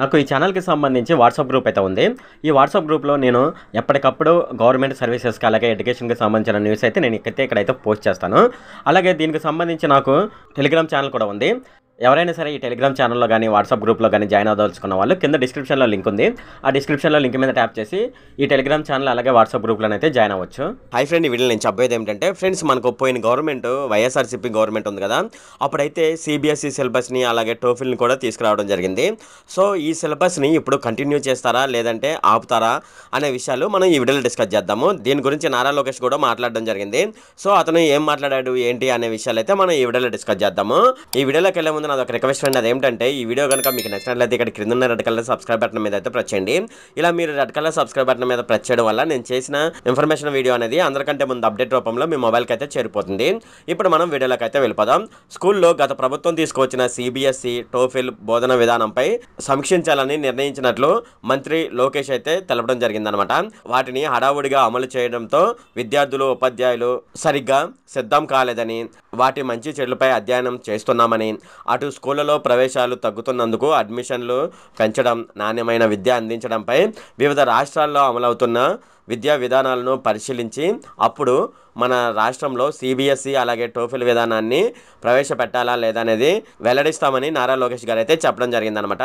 నాకు ఈ ఛానల్‌కి సంబంధించి వాట్సాప్ గ్రూప్ అయితే ఉంది. ఈ వాట్సాప్ గ్రూప్‌లో నేను ఎప్పటికప్పుడు గవర్నమెంట్ సర్వీసెస్‌కి అలాగే ఎడ్యుకేషన్‌కి సంబంధించిన న్యూస్ అయితే నేను ఇక్కడైతే పోస్ట్ చేస్తాను. అలాగే దీనికి సంబంధించి నాకు టెలిగ్రామ్ ఛానల్ కూడా ఉంది. ఎవరైనా సరే ఈ టెలిగ్రామ్ ఛానల్‌లో గాని, వాట్సాప్ గ్రూప్‌లో గాని జాయిన్ అవ్వదలుచుకున్న వాళ్ళు కింద డిస్క్రిప్షన్‌లో లింక్ ఉంది. ఆ డిస్క్రిప్షన్‌లో లింక్ మీద ట్యాప్ చేసి ఈ టెలిగ్రామ్ ఛానల్ అలాగే వాట్సాప్ గ్రూప్‌లోనైతే జాయిన్ అవ్వచ్చు. హాయ్ ఫ్రెండ్, ఈ వీడియోలో నేను చెప్పేది ఏంటంటే ఫ్రెండ్స్, మనకు పోయిన గవర్నమెంట్ వైఎస్ఆర్సీపీ గవర్నమెంట్ ఉంది కదా, అప్పుడైతే సిబిఎస్ఈ సిలబస్ని అలాగే టోఫిల్ని కూడా తీసుకురావడం జరిగింది. సో ఈ సిలబస్ని ఇప్పుడు కంటిన్యూ చేస్తారా లేదంటే ఆపుతారా అనే విషయాలు మనం ఈ వీడియోలో డిస్కస్ చేద్దాము. దీని గురించి నారా లోకేష్ కూడా మాట్లాడడం జరిగింది. సో అతను ఏం మాట్లాడాడు ఏంటి అనే విషయాలు అయితే మనం ఈ వీడియోలో డిస్కస్ చేద్దాము. ఈ వీడియోలోకి వెళ్ళే ముందు నాది ఒక రిక్వెస్ట్ ఫ్రెండ్, అదేంటంటే ఈ వీడియో కనుక మీకు నచ్చినట్లయితే ఇక్కడ క్రింద ఉన్న రెడ్ కలర్ సబ్స్క్రైబ్ బటన్ మీద అయితే ప్రెస్ చేయండి. ఇలా మీరు రెడ్ కలర్ సబ్స్క్రైబ్ బటన్ మీద ప్రెస్ చేయడం వల్ల నేను చేసిన ఇన్ఫర్మేషన్ వీడియో అనేది అందరికంటే ముందు అప్డేట్ రూపంలో మీ మొబైల్కి అయితే చేరిపోతుంది. ఇప్పుడు మనం వీడియోలోకి అయితే వెళ్ళిపోదాం. స్కూల్లో గత ప్రభుత్వం తీసుకొచ్చిన సిబిఎస్ఈ టోఫిల్ బోధన విధానంపై సమీక్షించాలని నిర్ణయించినట్లు మంత్రి లోకేష్ అయితే తెలపడం జరిగిందనమాట. వాటిని హడావుడిగా అమలు చేయడంతో విద్యార్థులు ఉపాధ్యాయులు సరిగ్గా సిద్ధం కాలేదని, వాటి మంచి చెడులపై అధ్యయనం చేస్తున్నామని, అటు స్కూళ్ళలో ప్రవేశాలు తగ్గుతున్నందుకు అడ్మిషన్లు పెంచడం, నాణ్యమైన విద్య అందించడంపై వివిధ రాష్ట్రాల్లో అమలవుతున్న విద్యా విధానాలను పరిశీలించి అప్పుడు మన రాష్ట్రంలో సిబిఎస్ఈ అలాగే టోఫిల్ విధానాన్ని ప్రవేశపెట్టాలా లేదా అనేది వెల్లడిస్తామని నారా లోకేష్ గారు అయితే చెప్పడం జరిగిందనమాట.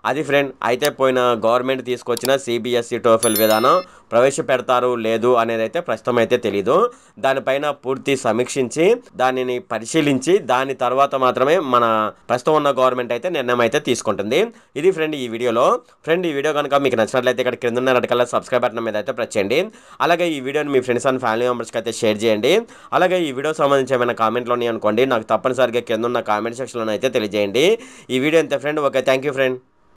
అది ఫ్రెండ్, అయితే పోయిన గవర్నమెంట్ తీసుకొచ్చిన సిబిఎస్ఈ టోఫిల్ విధానం ప్రవేశపెడతారు లేదు అనేది అయితే ప్రస్తుతం అయితే తెలీదు. దానిపైన పూర్తి సమీక్షించి దానిని పరిశీలించి దాని తర్వాత మాత్రమే మన ప్రస్తుతం ఉన్న గవర్నమెంట్ అయితే నిర్ణయం అయితే తీసుకుంటుంది. ఇది ఫ్రెండ్ ఈ వీడియోలో. ఫ్రెండ్, ఈ వీడియో కనుక మీకు నచ్చినట్లయితే ఇక్కడ క్రింద ఉన్న రెడ్ కలర్ సబ్స్క్రైబ్ బటన్ మీద అయితే ప్రెస్ చేయండి. అలాగే ఈ వీడియోని మీ ఫ్రెండ్స్ అండ్ ఫ్యామిలీ మెంబర్స్కి అయితే షేర్ చేయండి. అలాగే ఈ వీడియో సంబంధించి ఏమైనా కామెంట్లు ఉన్నాయి అనుకోండి, నాకు తప్పనిసరిగా కింద ఉన్న కామెంట్ సెక్షన్లో అయితే తెలియజేయండి. ఈ వీడియో అంతే friend. Okay, thank you friend.